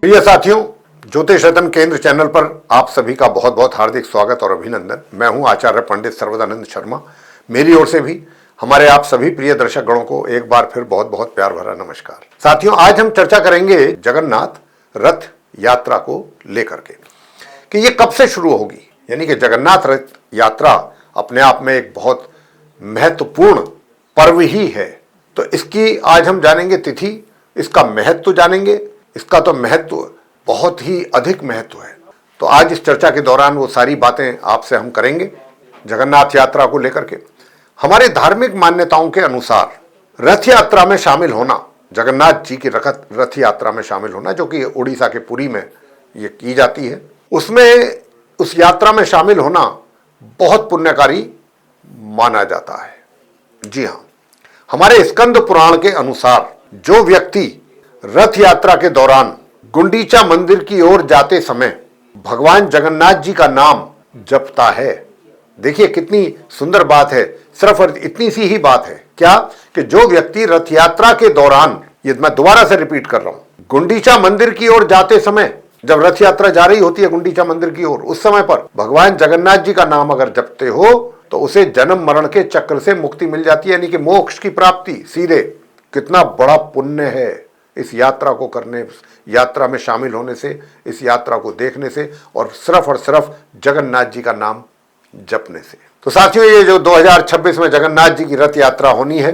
प्रिय साथियों, ज्योतिष रतन केंद्र चैनल पर आप सभी का बहुत बहुत हार्दिक स्वागत और अभिनंदन। मैं हूं आचार्य पंडित सर्वदानंद शर्मा। मेरी ओर से भी हमारे आप सभी प्रिय दर्शक गणों को एक बार फिर बहुत बहुत प्यार भरा नमस्कार। साथियों, आज हम चर्चा करेंगे जगन्नाथ रथ यात्रा को लेकर के कि ये कब से शुरू होगी। यानी कि जगन्नाथ रथ यात्रा अपने आप में एक बहुत महत्वपूर्ण पर्व ही है। तो इसकी आज हम जानेंगे तिथि, इसका महत्व जानेंगे। इसका तो महत्व बहुत ही अधिक महत्व है। तो आज इस चर्चा के दौरान वो सारी बातें आपसे हम करेंगे जगन्नाथ यात्रा को लेकर के। हमारे धार्मिक मान्यताओं के अनुसार रथ यात्रा में शामिल होना, जगन्नाथ जी की रथ यात्रा में शामिल होना, जो कि उड़ीसा के पुरी में ये की जाती है, उसमें उस यात्रा में शामिल होना बहुत पुण्यकारी माना जाता है। जी हाँ, हमारे स्कंद पुराण के अनुसार जो व्यक्ति रथ यात्रा के दौरान गुंडीचा मंदिर की ओर जाते समय भगवान जगन्नाथ जी का नाम जपता है, देखिए कितनी सुंदर बात है। सिर्फ इतनी सी ही बात है क्या कि जो व्यक्ति रथ यात्रा के दौरान, ये मैं दोबारा से रिपीट कर रहा हूं, गुंडीचा मंदिर की ओर जाते समय, जब रथ यात्रा जा रही होती है गुंडीचा मंदिर की ओर, उस समय पर भगवान जगन्नाथ जी का नाम अगर जपते हो तो उसे जन्म मरण के चक्र से मुक्ति मिल जाती है, यानी कि मोक्ष की प्राप्ति सीधे। कितना बड़ा पुण्य है इस यात्रा को करने, यात्रा में शामिल होने से, इस यात्रा को देखने से और सिर्फ जगन्नाथ जी का नाम जपने से। तो साथियों, ये जो 2026 में जगन्नाथ जी की रथ यात्रा होनी है,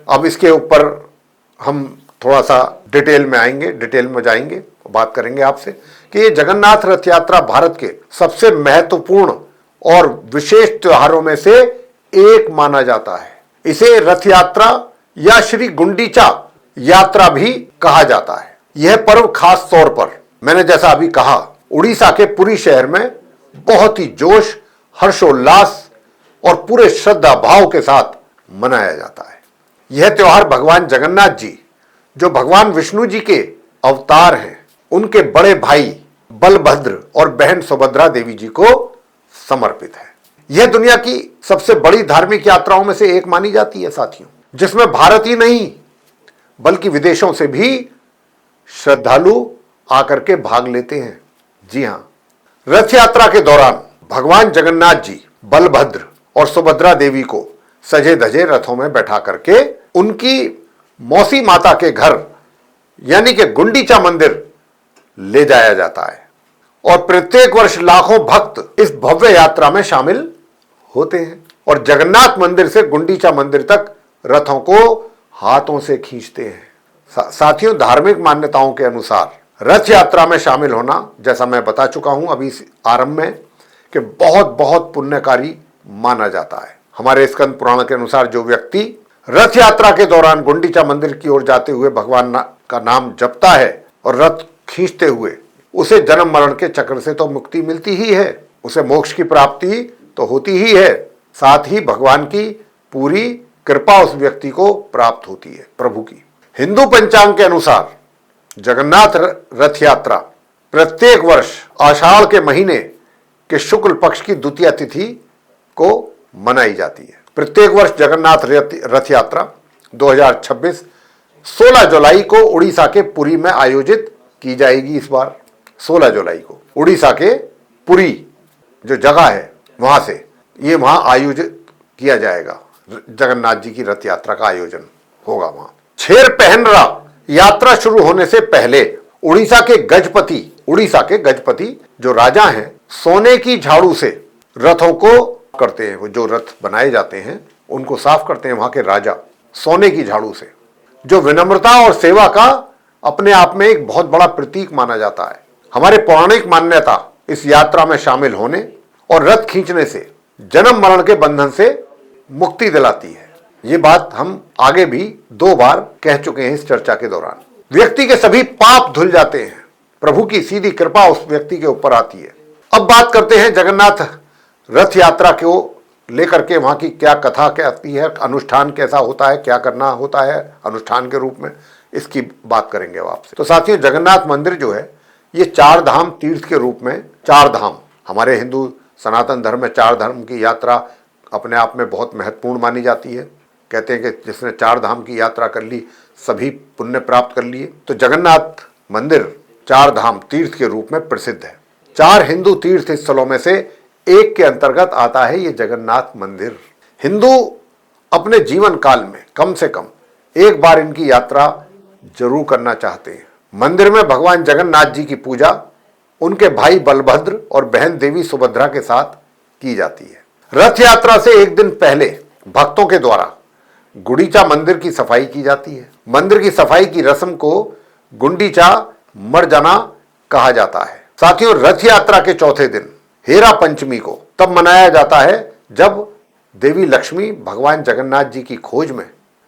अब इसके ऊपर हम थोड़ा सा डिटेल में आएंगे, डिटेल में जाएंगे, बात करेंगे आपसे कि ये जगन्नाथ रथ यात्रा भारत के सबसे महत्वपूर्ण और विशेष त्योहारों में से एक माना जाता है। इसे रथ यात्रा या श्री गुंडीचा यात्रा भी कहा जाता है। यह पर्व खास तौर पर, मैंने जैसा अभी कहा, उड़ीसा के पुरी शहर में बहुत ही जोश, हर्षोल्लास और पूरे श्रद्धा भाव के साथ मनाया जाता है। यह त्योहार भगवान जगन्नाथ जी, जो भगवान विष्णु जी के अवतार हैं, उनके बड़े भाई बलभद्र और बहन सुभद्रा देवी जी को समर्पित है। यह दुनिया की सबसे बड़ी धार्मिक यात्राओं में से एक मानी जाती है साथियों, जिसमें भारत ही नहीं बल्कि विदेशों से भी श्रद्धालु आकर के भाग लेते हैं। जी हां, रथ यात्रा के दौरान भगवान जगन्नाथ जी बलभद्र और सुभद्रा देवी को सजे धजे रथों में बैठा करके उनकी मौसी माता के घर यानी कि गुंडीचा मंदिर ले जाया जाता है और प्रत्येक वर्ष लाखों भक्त इस भव्य यात्रा में शामिल होते हैं और जगन्नाथ मंदिर से गुंडीचा मंदिर तक रथों को हाथों से खींचते हैं। साथियों, धार्मिक मान्यताओं के अनुसार रथ यात्रा में शामिल होना, जैसा मैं बता चुका हूं अभी आरंभ में, कि बहुत बहुत पुण्यकारी माना जाता है। हमारे स्कंद पुराण के अनुसार जो व्यक्ति रथ यात्रा के दौरान गुंडीचा मंदिर की ओर जाते हुए भगवान का नाम जपता है और रथ खींचते हुए, उसे जन्म मरण के चक्र से तो मुक्ति मिलती ही है, उसे मोक्ष की प्राप्ति तो होती ही है, साथ ही भगवान की पूरी कृपा उस व्यक्ति को प्राप्त होती है, प्रभु की। हिंदू पंचांग के अनुसार जगन्नाथ रथ यात्रा प्रत्येक वर्ष आषाढ़ के महीने के शुक्ल पक्ष की द्वितीय तिथि को मनाई जाती है। प्रत्येक वर्ष जगन्नाथ रथ यात्रा 2026 16 जुलाई को उड़ीसा के पुरी में आयोजित की जाएगी। इस बार 16 जुलाई को उड़ीसा के पुरी जो जगह है वहां से ये वहां आयोजित किया जाएगा। जगन्नाथ जी की रथ यात्रा का आयोजन होगा वहां। छेर पहनरा यात्रा शुरू होने से पहले उड़ीसा के गजपति जो राजा हैं, सोने की झाड़ू से रथों को करते हैं। वो जो रथ बनाए जाते हैं उनको साफ करते हैं वहां के राजा सोने की झाड़ू से, जो विनम्रता और सेवा का अपने आप में एक बहुत बड़ा प्रतीक माना जाता है। हमारे पौराणिक मान्यता इस यात्रा में शामिल होने और रथ खींचने से जन्म मरण के बंधन से मुक्ति दिलाती है। ये बात हम आगे भी 2 बार कह चुके हैं इस चर्चा के दौरान। व्यक्ति के सभी पाप धुल जाते हैं, प्रभु की सीधी कृपा उस व्यक्ति के ऊपर आती है। अब बात करते हैं जगन्नाथ रथ यात्रा को लेकर के, वहां की क्या कथा कहती है, अनुष्ठान कैसा होता है, क्या करना होता है अनुष्ठान के रूप में, इसकी बात करेंगे आपसे। तो साथियों, जगन्नाथ मंदिर जो है ये 4 धाम तीर्थ के रूप में, 4 धाम, हमारे हिंदू सनातन धर्म में 4 धर्म की यात्रा अपने आप में बहुत महत्वपूर्ण मानी जाती है। कहते हैं कि जिसने 4 धाम की यात्रा कर ली सभी पुण्य प्राप्त कर लिए। तो जगन्नाथ मंदिर चार धाम तीर्थ के रूप में प्रसिद्ध है। 4 हिंदू तीर्थ स्थलों में से एक के अंतर्गत आता है ये जगन्नाथ मंदिर। हिंदू अपने जीवन काल में कम से कम एक बार इनकी यात्रा जरूर करना चाहते हैं। मंदिर में भगवान जगन्नाथ जी की पूजा उनके भाई बलभद्र और बहन देवी सुभद्रा के साथ की जाती है। रथ यात्रा से एक दिन पहले भक्तों के द्वारा गुंडीचा मंदिर की सफाई की जाती है। मंदिर की सफाई की रस्म को गुंडीचा मर्जना कहा जाता है। साथियों, रथ यात्रा के चौथे दिन हेरा पंचमी को तब मनाया जाता है जब देवी लक्ष्मी भगवान जगन्नाथ जी की खोज में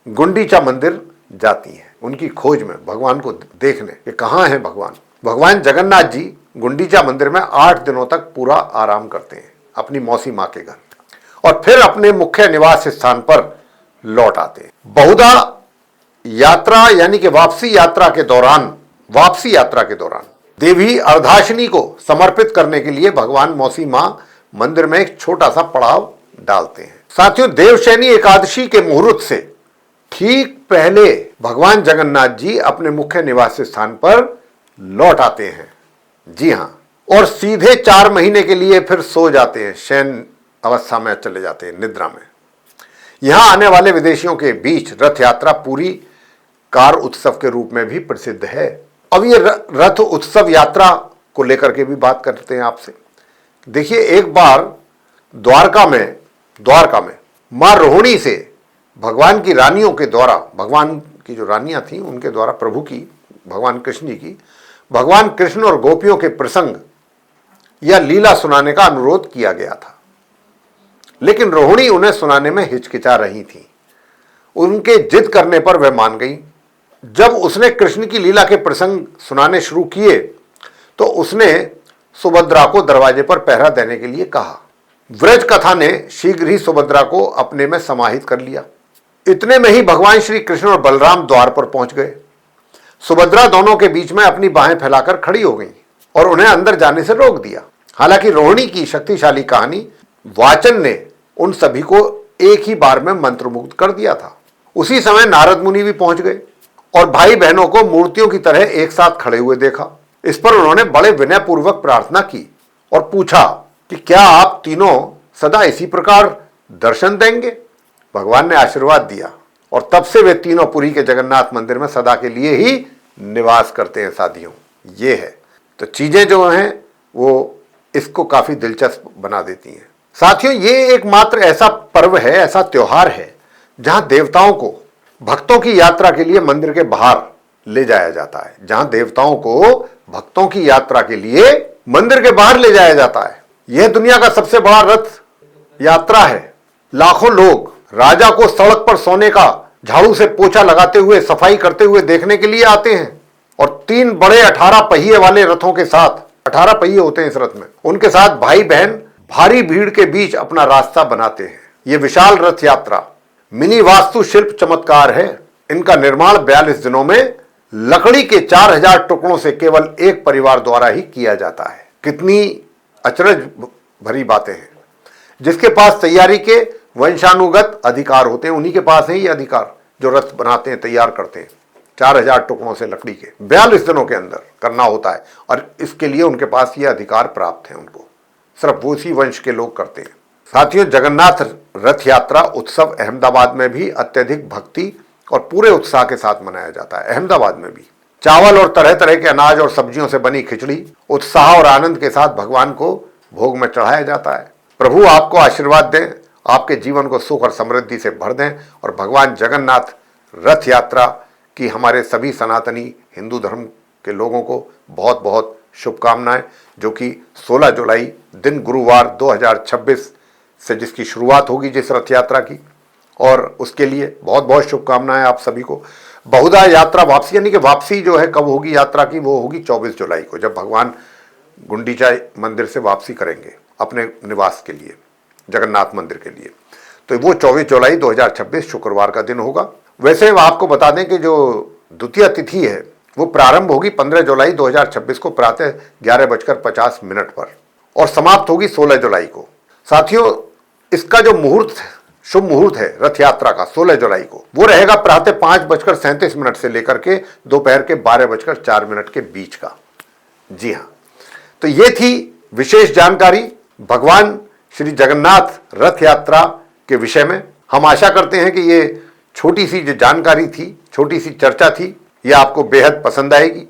गुंडीचा मंदिर जाती है। उनकी खोज में भगवान को देखने कि कहाँ है भगवान। भगवान जगन्नाथ जी गुंडीचा मंदिर में 8 दिनों तक पूरा आराम करते हैं अपनी मौसी माँ के घर, और फिर अपने मुख्य निवास स्थान पर लौट आते हैं। बहुधा यात्रा यानी कि वापसी यात्रा के दौरान देवी अर्धाशिनी को समर्पित करने के लिए भगवान मौसी मां मंदिर में एक छोटा सा पड़ाव डालते हैं। साथियों, देवशयनी एकादशी के मुहूर्त से ठीक पहले भगवान जगन्नाथ जी अपने मुख्य निवास स्थान पर लौट आते हैं। जी हां, और सीधे 4 महीने के लिए फिर सो जाते हैं, शयन अवस्था में चले जाते हैं, निद्रा में। यहां आने वाले विदेशियों के बीच रथ यात्रा पूरी कार उत्सव के रूप में भी प्रसिद्ध है। अब ये रथ उत्सव यात्रा को लेकर के भी बात करते हैं आपसे। देखिए, एक बार द्वारका में मां रोहिणी से भगवान की रानियों के द्वारा, भगवान की जो रानियां थी उनके द्वारा प्रभु की, भगवान कृष्ण जी की, भगवान कृष्ण और गोपियों के प्रसंग या लीला सुनाने का अनुरोध किया गया था, लेकिन रोहिणी उन्हें सुनाने में हिचकिचा रही थी। उनके जिद करने पर वह मान गई। जब उसने कृष्ण की लीला के प्रसंग सुनाने शुरू किए तो उसने सुभद्रा को दरवाजे पर पहरा देने के लिए कहा। व्रज कथा ने शीघ्र ही सुभद्रा को अपने में समाहित कर लिया। इतने में ही भगवान श्री कृष्ण और बलराम द्वार पर पहुंच गए। सुभद्रा दोनों के बीच में अपनी बाहें फैलाकर खड़ी हो गई और उन्हें अंदर जाने से रोक दिया। हालांकि रोहिणी की शक्तिशाली कहानी वाचन ने उन सभी को एक ही बार में मंत्रमुग्ध कर दिया था। उसी समय नारद मुनि भी पहुंच गए और भाई बहनों को मूर्तियों की तरह एक साथ खड़े हुए देखा। इस पर उन्होंने बड़े विनयपूर्वक प्रार्थना की और पूछा कि क्या आप तीनों सदा इसी प्रकार दर्शन देंगे। भगवान ने आशीर्वाद दिया और तब से वे तीनों पुरी के जगन्नाथ मंदिर में सदा के लिए ही निवास करते हैं। साथियों, ये है तो चीजें जो हैं वो इसको काफी दिलचस्प बना देती हैं। साथियों, ये एकमात्र ऐसा पर्व है, ऐसा त्योहार है जहां देवताओं को भक्तों की यात्रा के लिए मंदिर के बाहर ले जाया जाता है। जहां देवताओं को भक्तों की यात्रा के लिए मंदिर के बाहर ले जाया जाता है। यह दुनिया का सबसे बड़ा रथ यात्रा है। लाखों लोग राजा को सड़क पर सोने का झाड़ू से पोछा लगाते हुए, सफाई करते हुए देखने के लिए आते हैं और 3 बड़े 18 पहिए वाले रथों के साथ, 18 पहिए होते हैं इस रथ में, उनके साथ भाई बहन भारी भीड़ के बीच अपना रास्ता बनाते हैं। यह विशाल रथ यात्रा मिनी वास्तु शिल्प चमत्कार है। इनका निर्माण 42 दिनों में लकड़ी के 4000 टुकड़ों से केवल एक परिवार द्वारा ही किया जाता है। कितनी अचरज भरी बातें हैं। जिसके पास तैयारी के वंशानुगत अधिकार होते हैं, उन्हीं के पास है ये अधिकार, जो रथ बनाते हैं, तैयार करते हैं। 4000 टुकड़ों से लकड़ी के 42 दिनों के अंदर करना होता है और इसके लिए उनके पास ये अधिकार प्राप्त है। उनको सिर्फ वो उसी वंश के लोग करते हैं। साथियों, जगन्नाथ रथ यात्रा उत्सव अहमदाबाद में भी अत्यधिक भक्ति और पूरे उत्साह के साथ मनाया जाता है। अहमदाबाद में भी चावल और तरह तरह के अनाज और सब्जियों से बनी खिचड़ी उत्साह और आनंद के साथ भगवान को भोग में चढ़ाया जाता है। प्रभु आपको आशीर्वाद दें, आपके जीवन को सुख और समृद्धि से भर दें और भगवान जगन्नाथ रथ यात्रा की हमारे सभी सनातनी हिंदू धर्म के लोगों को बहुत बहुत शुभकामनाएं, जो कि 16 जुलाई दिन गुरुवार 2026 से जिसकी शुरुआत होगी जिस रथ यात्रा की, और उसके लिए बहुत बहुत शुभकामनाएं आप सभी को। बहुधा यात्रा वापसी, यानी कि वापसी जो है कब होगी यात्रा की, वो होगी 24 जुलाई को, जब भगवान गुंडीचा मंदिर से वापसी करेंगे अपने निवास के लिए, जगन्नाथ मंदिर के लिए। तो वो 24 जुलाई 2026 शुक्रवार का दिन होगा। वैसे आपको बता दें कि जो द्वितीय तिथि है वो प्रारंभ होगी 15 जुलाई 2026 को प्रातः 11:50 पर और समाप्त होगी 16 जुलाई को। साथियों, इसका जो मुहूर्त, शुभ मुहूर्त है रथ यात्रा का 16 जुलाई को, वो रहेगा प्रातः 5:37 से लेकर के दोपहर के 12:04 के बीच का। जी हाँ, तो ये थी विशेष जानकारी भगवान श्री जगन्नाथ रथ यात्रा के विषय में। हम आशा करते हैं कि ये छोटी सी जो जानकारी थी, छोटी सी चर्चा थी, ये आपको बेहद पसंद आएगी।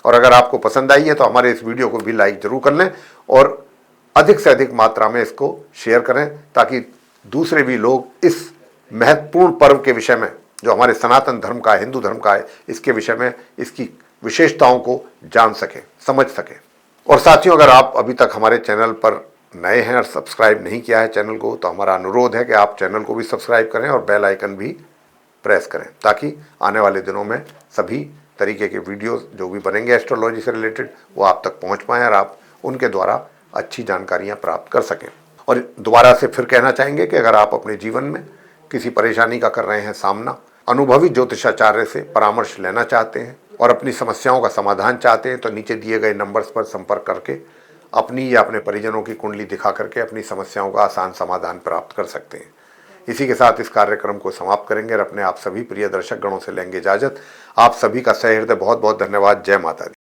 और अगर आपको पसंद आई है तो हमारे इस वीडियो को भी लाइक जरूर कर लें और अधिक से अधिक मात्रा में इसको शेयर करें, ताकि दूसरे भी लोग इस महत्वपूर्ण पर्व के विषय में, जो हमारे सनातन धर्म का है, हिंदू धर्म का है, इसके विषय में, इसकी विशेषताओं को जान सकें, समझ सकें। और साथियों, अगर आप अभी तक हमारे चैनल पर नए हैं और सब्सक्राइब नहीं किया है चैनल को, तो हमारा अनुरोध है कि आप चैनल को भी सब्सक्राइब करें और बेल आइकन भी प्रेस करें, ताकि आने वाले दिनों में सभी तरीके के वीडियोस जो भी बनेंगे एस्ट्रोलॉजी से रिलेटेड, वो आप तक पहुंच पाएँ और आप उनके द्वारा अच्छी जानकारियां प्राप्त कर सकें। और दोबारा से फिर कहना चाहेंगे कि अगर आप अपने जीवन में किसी परेशानी का कर रहे हैं सामना, अनुभवी ज्योतिषाचार्य से परामर्श लेना चाहते हैं और अपनी समस्याओं का समाधान चाहते हैं, तो नीचे दिए गए नंबर्स पर संपर्क करके अपनी या अपने परिजनों की कुंडली दिखा करके अपनी समस्याओं का आसान समाधान प्राप्त कर सकते हैं। इसी के साथ इस कार्यक्रम को समाप्त करेंगे और अपने आप सभी प्रिय दर्शक गणों से लेंगे इजाजत। आप सभी का सहृदय बहुत बहुत धन्यवाद। जय माता दी।